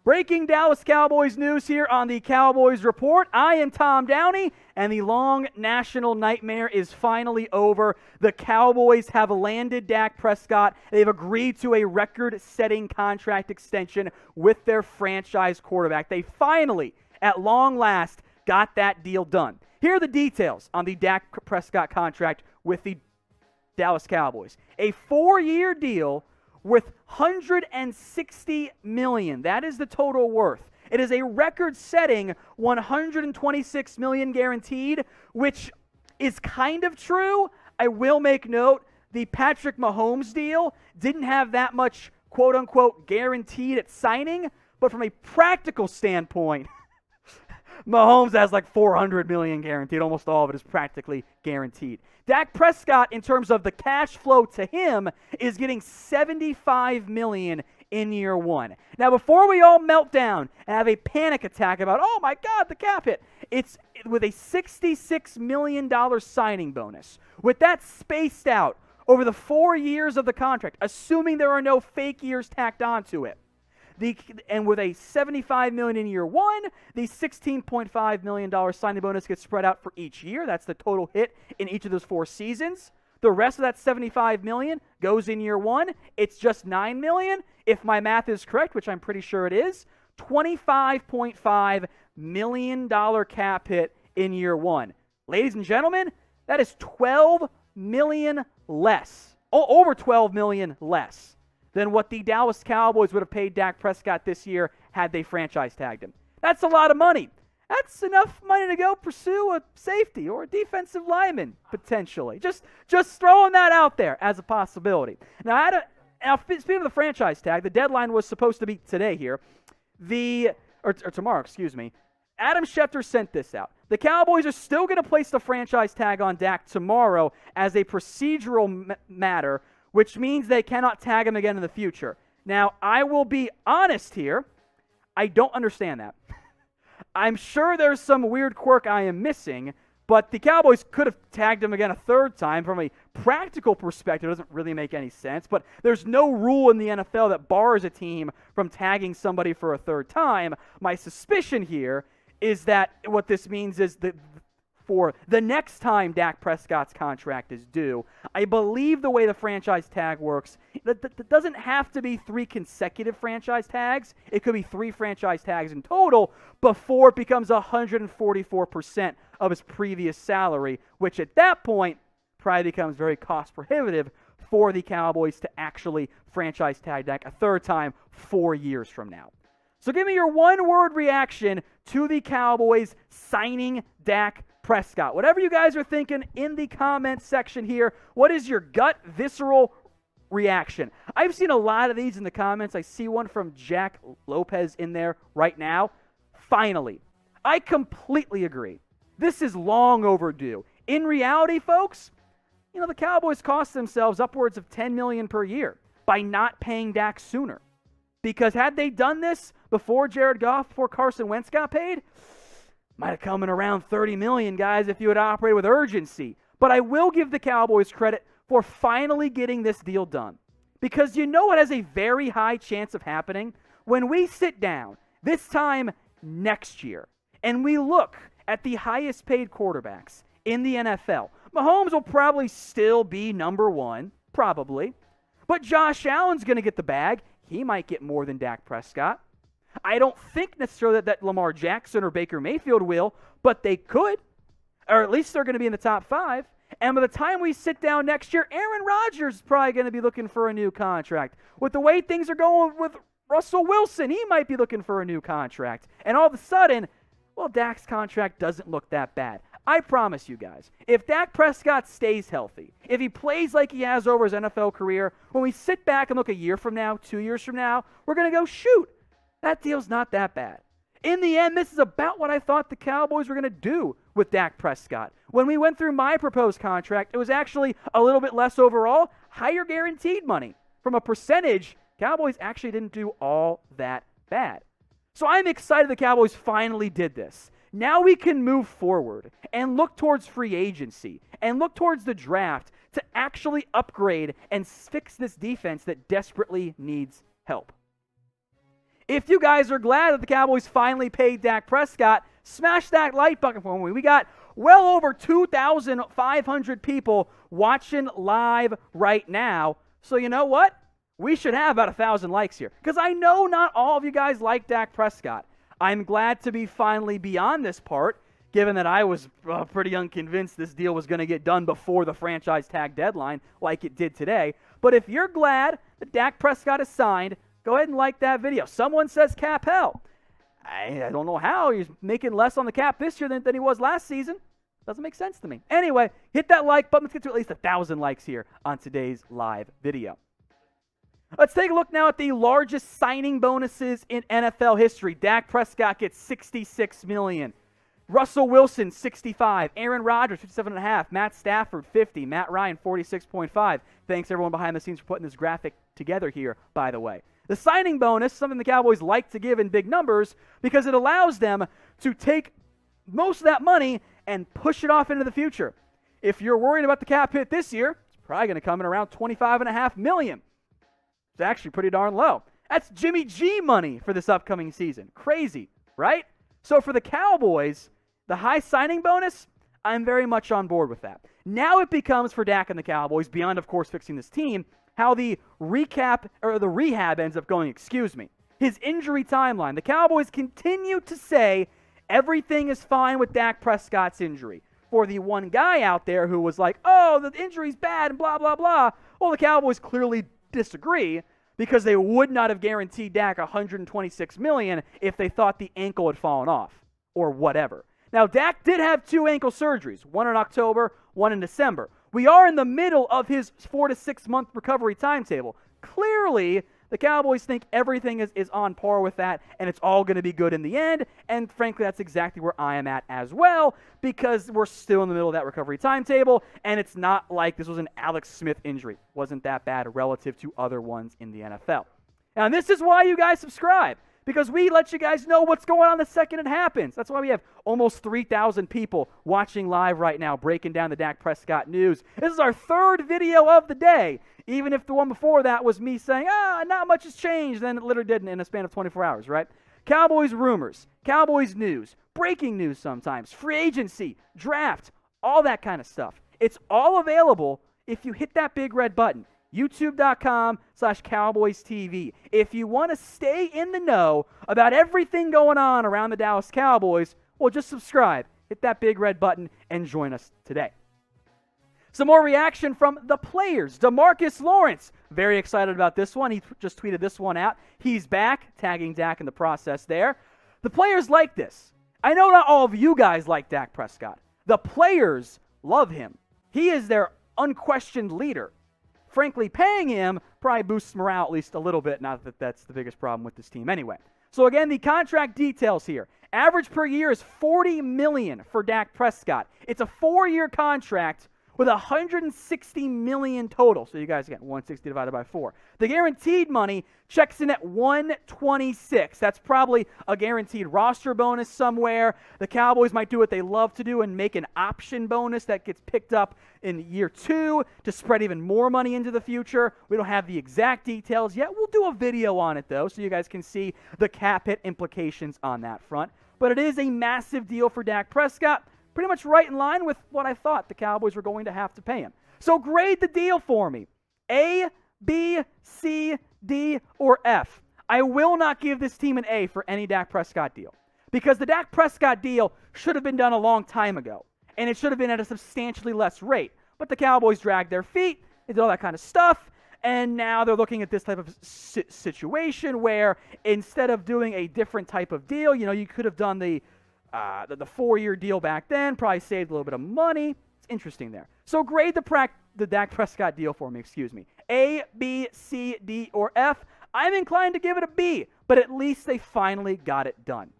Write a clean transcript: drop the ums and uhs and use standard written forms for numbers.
Breaking Dallas Cowboys news here on the Cowboys Report. I am Tom Downey, and the long national nightmare is finally over. The Cowboys have landed Dak Prescott. They've agreed to a record-setting contract extension with their franchise quarterback. They finally, at long last, got that deal done. Here are the details on the Dak Prescott contract with the Dallas Cowboys. A 4-year deal worth $160 million. That is the total worth. It is a record-setting $126 million guaranteed, which is kind of true. I will make note, the Patrick Mahomes deal didn't have that much quote-unquote guaranteed at signing, but from a practical standpoint, Mahomes has like $400 million guaranteed. Almost all of it is practically guaranteed. Dak Prescott, in terms of the cash flow to him, is getting $75 million in year one. Now, before we all melt down and have a panic attack about, oh my God, the cap hit, it's with a $66 million signing bonus. With that spaced out over the 4 years of the contract, assuming there are no fake years tacked onto it, and with a $75 million in year one, the $16.5 million signing bonus gets spread out for each year. That's the total hit in each of those 4 seasons. The rest of that $75 million goes in year one. It's just $9 million. If my math is correct, which I'm pretty sure it is, $25.5 million cap hit in year one. Ladies and gentlemen, that is $12 million less, over $12 million less than what the Dallas Cowboys would have paid Dak Prescott this year had they franchise tagged him. That's a lot of money. That's enough money to go pursue a safety or a defensive lineman, potentially. Just throwing that out there as a possibility. Now, speaking of the franchise tag, the deadline was supposed to be today here. Or tomorrow, excuse me. Adam Schefter sent this out. The Cowboys are still going to place the franchise tag on Dak tomorrow as a procedural matter, which means they cannot tag him again in the future. Now, I will be honest here. I don't understand that. I'm sure there's some weird quirk I am missing, but the Cowboys could have tagged him again a third time. From a practical perspective, it doesn't really make any sense, but there's no rule in the NFL that bars a team from tagging somebody for a third time. My suspicion here is that what this means is that for the next time Dak Prescott's contract is due, I believe the way the franchise tag works, that doesn't have to be 3 consecutive franchise tags. It could be 3 franchise tags in total before it becomes 144% of his previous salary, which at that point probably becomes very cost prohibitive for the Cowboys to actually franchise tag Dak a third time 4 years from now. So give me your one-word reaction to the Cowboys signing Dak Prescott. Whatever you guys are thinking in the comments section here, what is your gut, visceral reaction? I've seen a lot of these in the comments. I see one from Jack Lopez in there right now. Finally, I completely agree. This is long overdue. In reality, folks, the Cowboys cost themselves upwards of $10 million per year by not paying Dak sooner. Because had they done this before Jared Goff, before Carson Wentz got paid, might have come in around $30 million, guys, if you had operated with urgency. But I will give the Cowboys credit for finally getting this deal done. Because you know what has a very high chance of happening? When we sit down, this time next year, and we look at the highest paid quarterbacks in the NFL, Mahomes will probably still be number one, probably. But Josh Allen's going to get the bag. He might get more than Dak Prescott. I don't think necessarily that Lamar Jackson or Baker Mayfield will, but they could. Or at least they're going to be in the top 5. And by the time we sit down next year, Aaron Rodgers is probably going to be looking for a new contract. With the way things are going with Russell Wilson, he might be looking for a new contract. And all of a sudden, Dak's contract doesn't look that bad. I promise you guys, if Dak Prescott stays healthy, if he plays like he has over his NFL career, when we sit back and look a year from now, 2 years from now, we're going to go, shoot, that deal's not that bad. In the end, this is about what I thought the Cowboys were going to do with Dak Prescott. When we went through my proposed contract, it was actually a little bit less overall, higher guaranteed money. From a percentage, Cowboys actually didn't do all that bad. So I'm excited the Cowboys finally did this. Now we can move forward and look towards free agency and look towards the draft to actually upgrade and fix this defense that desperately needs help. If you guys are glad that the Cowboys finally paid Dak Prescott, smash that like button for me. We got well over 2,500 people watching live right now. So you know what? We should have about 1,000 likes here. Because I know not all of you guys like Dak Prescott. I'm glad to be finally beyond this part, given that I was pretty unconvinced this deal was going to get done before the franchise tag deadline like it did today. But if you're glad that Dak Prescott is signed, go ahead and like that video. Someone says cap hell. I don't know how. He's making less on the cap this year than he was last season. Doesn't make sense to me. Anyway, hit that like button. Let's get to at least 1,000 likes here on today's live video. Let's take a look now at the largest signing bonuses in NFL history. Dak Prescott gets $66 million. Russell Wilson, $65. Aaron Rodgers, $57.5. Matt Stafford, $50. Matt Ryan, $46.5. Thanks, everyone behind the scenes, for putting this graphic together here, by the way. The signing bonus, something the Cowboys like to give in big numbers because it allows them to take most of that money and push it off into the future. If you're worried about the cap hit this year, it's probably going to come in around $25.5 million. It's actually pretty darn low. That's Jimmy G money for this upcoming season. Crazy, right? So for the Cowboys, the high signing bonus, I'm very much on board with that. Now it becomes for Dak and the Cowboys, beyond, of course, fixing this team, how the rehab ends up going, His injury timeline. The Cowboys continue to say everything is fine with Dak Prescott's injury. For the one guy out there who was like, oh, the injury's bad and blah, blah, blah, well, the Cowboys clearly disagree because they would not have guaranteed Dak $126 million if they thought the ankle had fallen off or whatever. Now, Dak did have 2 ankle surgeries, one in October, one in December. We are in the middle of his 4 to 6 month recovery timetable. Clearly, the Cowboys think everything is on par with that, and it's all going to be good in the end. And frankly, that's exactly where I am at as well, because we're still in the middle of that recovery timetable, and it's not like this was an Alex Smith injury. Wasn't that bad relative to other ones in the NFL. And this is why you guys subscribe, because we let you guys know what's going on the second it happens. That's why we have almost 3,000 people watching live right now, breaking down the Dak Prescott news. This is our 3rd video of the day, even if the one before that was me saying, not much has changed, then it literally didn't in a span of 24 hours, right? Cowboys rumors, Cowboys news, breaking news sometimes, free agency, draft, all that kind of stuff. It's all available if you hit that big red button. YouTube.com/CowboysTV. If you want to stay in the know about everything going on around the Dallas Cowboys, well, just subscribe, hit that big red button, and join us today. Some more reaction from the players. DeMarcus Lawrence, very excited about this one. He just tweeted this one out. He's back, tagging Dak in the process there. The players like this. I know not all of you guys like Dak Prescott. The players love him. He is their unquestioned leader. Frankly, paying him probably boosts morale at least a little bit, not that that's the biggest problem with this team anyway. So again, the contract details here. Average per year is $40 million for Dak Prescott. It's a 4-year contract with $160 million total. So you guys get 160 divided by 4. The guaranteed money checks in at $126. That's probably a guaranteed roster bonus somewhere. The Cowboys might do what they love to do and make an option bonus that gets picked up in year 2 to spread even more money into the future. We don't have the exact details yet. We'll do a video on it, though, so you guys can see the cap hit implications on that front. But it is a massive deal for Dak Prescott. Pretty much right in line with what I thought the Cowboys were going to have to pay him. So grade the deal for me. A, B, C, D, or F. I will not give this team an A for any Dak Prescott deal, because the Dak Prescott deal should have been done a long time ago, and it should have been at a substantially less rate. But the Cowboys dragged their feet, they did all that kind of stuff, and now they're looking at this type of situation where instead of doing a different type of deal, you could have done the 4-year deal back then, probably saved a little bit of money. It's interesting there. So grade the Dak Prescott deal for me, A, B, C, D, or F. I'm inclined to give it a B, but at least they finally got it done.